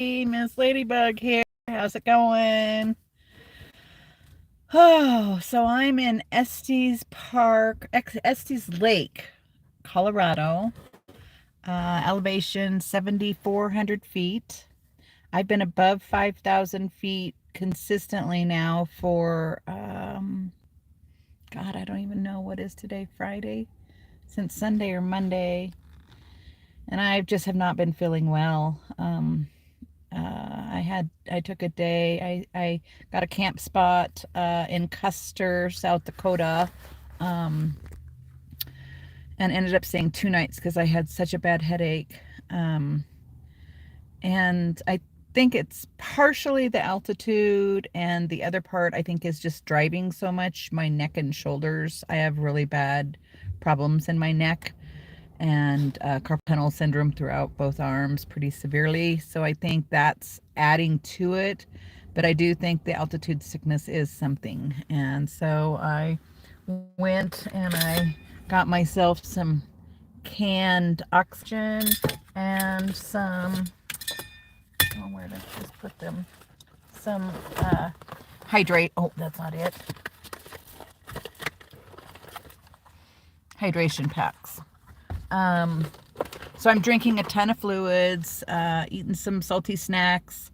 Miss Ladybug here. How's it going? Oh, so I'm in Estes Lake, Colorado. Elevation 7,400 feet. I've been above 5,000 feet consistently now for, God, I don't even know what is today, Friday, since Sunday or Monday. And I just have not been feeling well. I took a day. I got a camp spot in Custer, South Dakota, um, and ended up staying 2 nights because I had such a bad headache. Um, and I think it's partially the altitude, and the other part I think is just driving so much. My neck and shoulders. I have really bad problems in my neck and carpal tunnel syndrome throughout both arms pretty severely. So I think that's adding to it. But I do think the altitude sickness is something. And so I went and I got myself some canned oxygen and some, oh, where did I just put them? Some hydrate. Oh, that's not it. Hydration packs. So I'm drinking a ton of fluids, eating some salty snacks,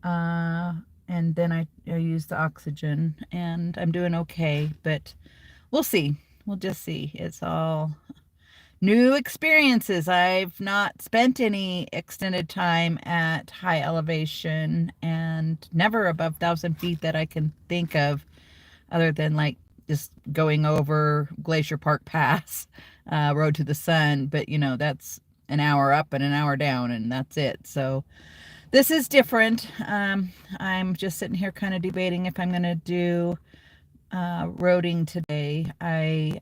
and then I use the oxygen, and I'm doing okay, but we'll see. We'll just see. It's all new experiences. I've not spent any extended time at high elevation and never above 1,000 feet that I can think of, other than like just going over Glacier Park Pass, Road to the Sun. But that's an hour up and an hour down, and that's it. So this is different. I'm just sitting here kind of debating if I'm going to do roading today. I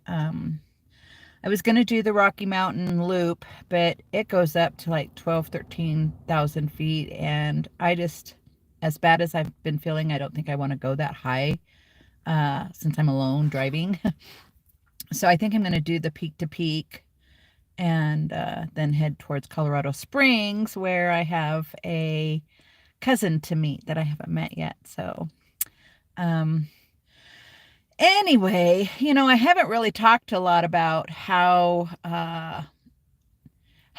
was going to do the Rocky Mountain Loop, but it goes up to like 13,000 feet, and I just, as bad as I've been feeling, I don't think I want to go that high since I'm alone driving. So I think I'm going to do the peak to peak, and then head towards Colorado Springs, where I have a cousin to meet that I haven't met yet. So anyway, I haven't really talked a lot about how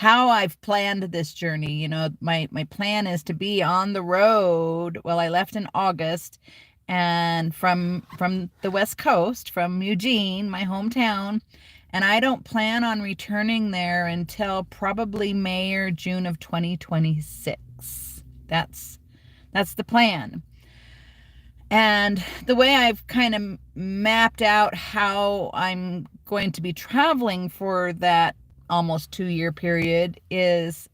I've planned this journey. My plan is to be on the road. Well, I left in August, and from the West Coast, from Eugene, my hometown, and I don't plan on returning there until probably May or June of 2026. That's the plan. And the way I've kind of mapped out how I'm going to be traveling for that almost 2-year period is,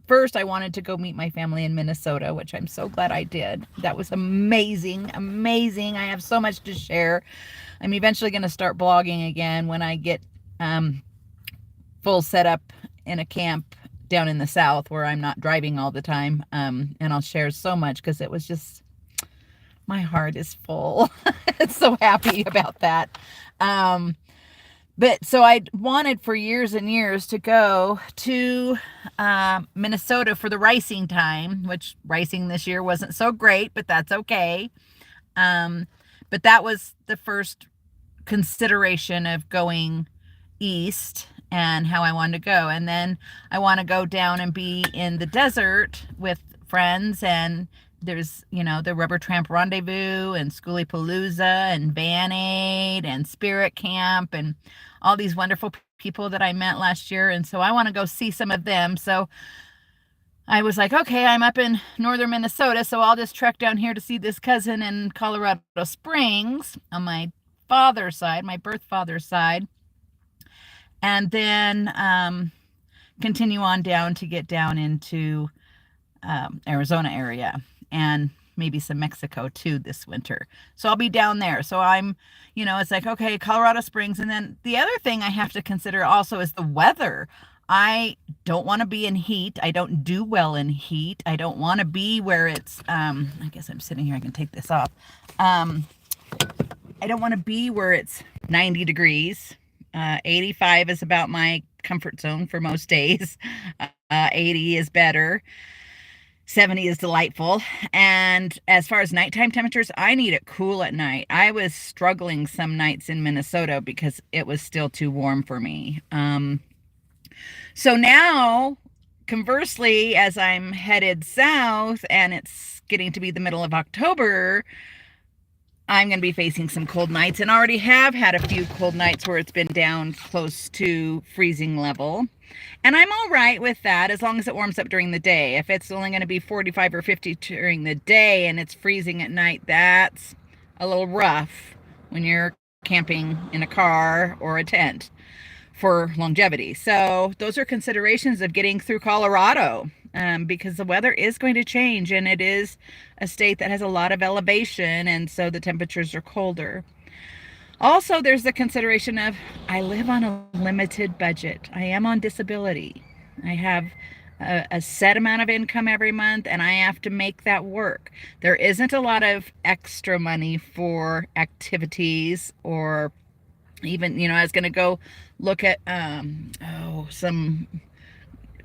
first, I wanted to go meet my family in Minnesota, which I'm so glad I did. That was amazing, amazing. I have so much to share. I'm eventually going to start blogging again when I get full setup in a camp down in the South where I'm not driving all the time. And I'll share so much because it was just, my heart is full. So happy about that. But so I wanted for years and years to go to Minnesota for the ricing time, which ricing this year wasn't so great, but that's okay. But that was the first consideration of going east and how I wanted to go. And then I want to go down and be in the desert with friends, and there's, the Rubber Tramp Rendezvous and Schoolie Palooza and Band Aid and Spirit Camp and all these wonderful people that I met last year. And so I want to go see some of them. So I was like, okay, I'm up in northern Minnesota, so I'll just trek down here to see this cousin in Colorado Springs on my father's side, my birth father's side. And then continue on down to get down into Arizona area, and maybe some Mexico too this winter. So I'll be down there. So I'm, it's like, okay, Colorado Springs. And then the other thing I have to consider also is the weather. I don't want to be in heat. I don't do well in heat. I don't want to be where it's, I guess I'm sitting here, I can take this off. I don't want to be where it's 90 degrees. 85 is about my comfort zone for most days. 80 is better. 70 is delightful. And as far as nighttime temperatures, I need it cool at night. I was struggling some nights in Minnesota because it was still too warm for me. So now, conversely, as I'm headed south and it's getting to be the middle of October, I'm going to be facing some cold nights, and already have had a few cold nights where it's been down close to freezing level. And I'm all right with that as long as it warms up during the day. If it's only going to be 45 or 50 during the day and it's freezing at night, that's a little rough when you're camping in a car or a tent for longevity. So those are considerations of getting through Colorado, because the weather is going to change, and it is a state that has a lot of elevation, and so the temperatures are colder. Also, there's the consideration of I live on a limited budget. I am on disability. I have a set amount of income every month, and I have to make that work. There isn't a lot of extra money for activities, or even, I was going to go look at some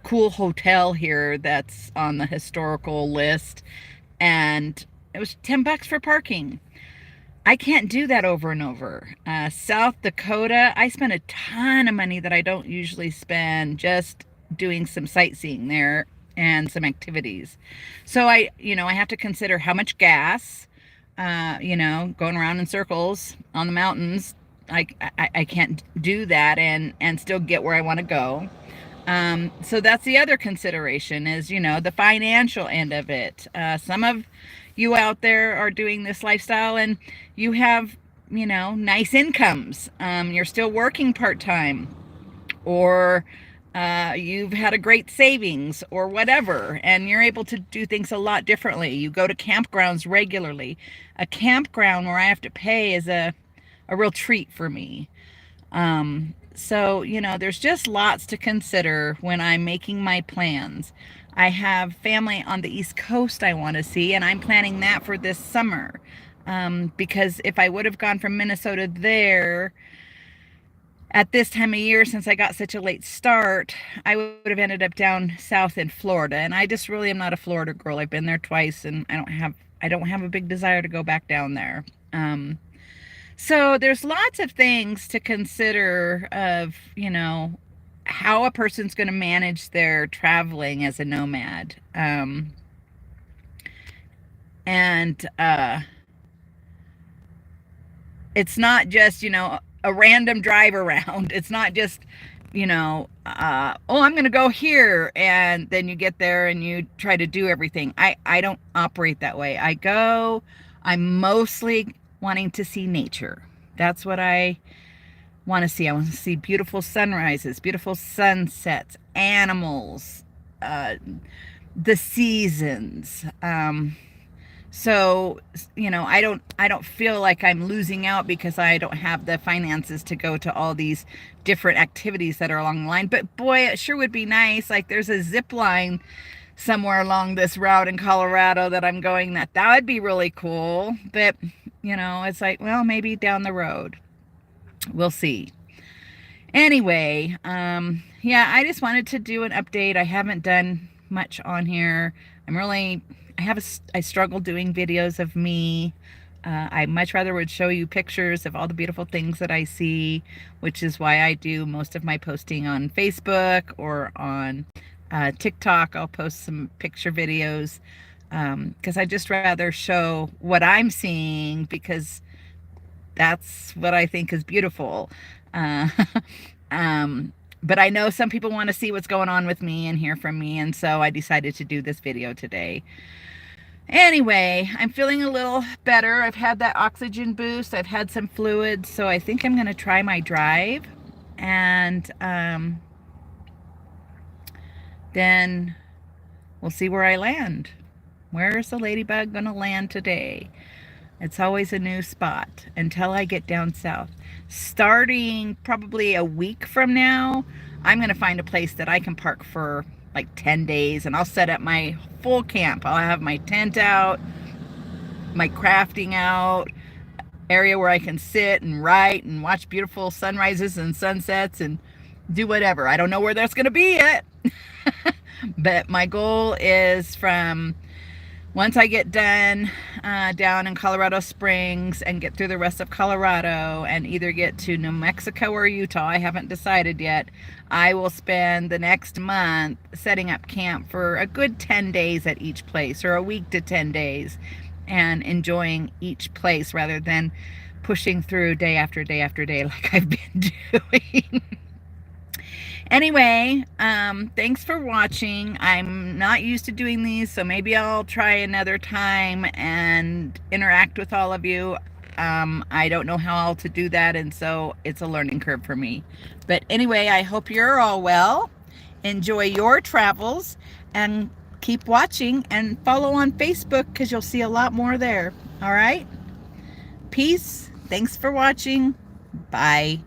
cool hotel here that's on the historical list, and it was $10 for parking. I can't do that over and over. South Dakota, I spent a ton of money that I don't usually spend just doing some sightseeing there and some activities. So I have to consider how much gas, going around in circles on the mountains. I can't do that and still get where I want to go. So that's the other consideration is, the financial end of it. Some of you out there are doing this lifestyle and you have, nice incomes. You're still working part-time, or you've had a great savings or whatever, and you're able to do things a lot differently. You go to campgrounds regularly. A campground where I have to pay is a real treat for me. So, there's just lots to consider when I'm making my plans. I have family on the East Coast I want to see, and I'm planning that for this summer. Because if I would have gone from Minnesota there at this time of year, since I got such a late start, I would have ended up down south in Florida. And I just really am not a Florida girl. I've been there twice, and I don't have a big desire to go back down there. So there's lots of things to consider of, how a person's going to manage their traveling as a nomad. And it's not just, a random drive around. It's not just, oh, I'm going to go here. And then you get there and you try to do everything. I don't operate that way. I'm mostly wanting to see nature. That's what I want to see. I want to see beautiful sunrises, beautiful sunsets, animals, the seasons. So, I don't feel like I'm losing out because I don't have the finances to go to all these different activities that are along the line. But boy, it sure would be nice. Like there's a zip line somewhere along this route in Colorado that I'm going, that would be really cool. But, it's like, well, maybe down the road. We'll see. Anyway, I just wanted to do an update. I haven't done much on here. I struggle doing videos of me. I much rather would show you pictures of all the beautiful things that I see, which is why I do most of my posting on Facebook or on TikTok. I'll post some picture videos because I just rather show what I'm seeing, because that's what I think is beautiful. But I know some people want to see what's going on with me and hear from me, and so I decided to do this video today. Anyway, I'm feeling a little better. I've had that oxygen boost. I've had some fluids, so I think I'm going to try my drive, and then we'll see where I land. Where's the ladybug going to land today? It's always a new spot until I get down south. Starting probably a week from now, I'm going to find a place that I can park for like 10 days, and I'll set up my full camp. I'll have my tent out, my crafting out, area where I can sit and write and watch beautiful sunrises and sunsets and do whatever. I don't know where that's going to be yet. But my goal is from once I get done down in Colorado Springs and get through the rest of Colorado and either get to New Mexico or Utah, I haven't decided yet, I will spend the next month setting up camp for a good 10 days at each place, or a week to 10 days, and enjoying each place rather than pushing through day after day after day like I've been doing. Anyway, thanks for watching. I'm not used to doing these, so maybe I'll try another time and interact with all of you. I don't know how to do that, and so it's a learning curve for me. But anyway, I hope you're all well. Enjoy your travels, and keep watching and follow on Facebook because you'll see a lot more there. All right? Peace. Thanks for watching. Bye.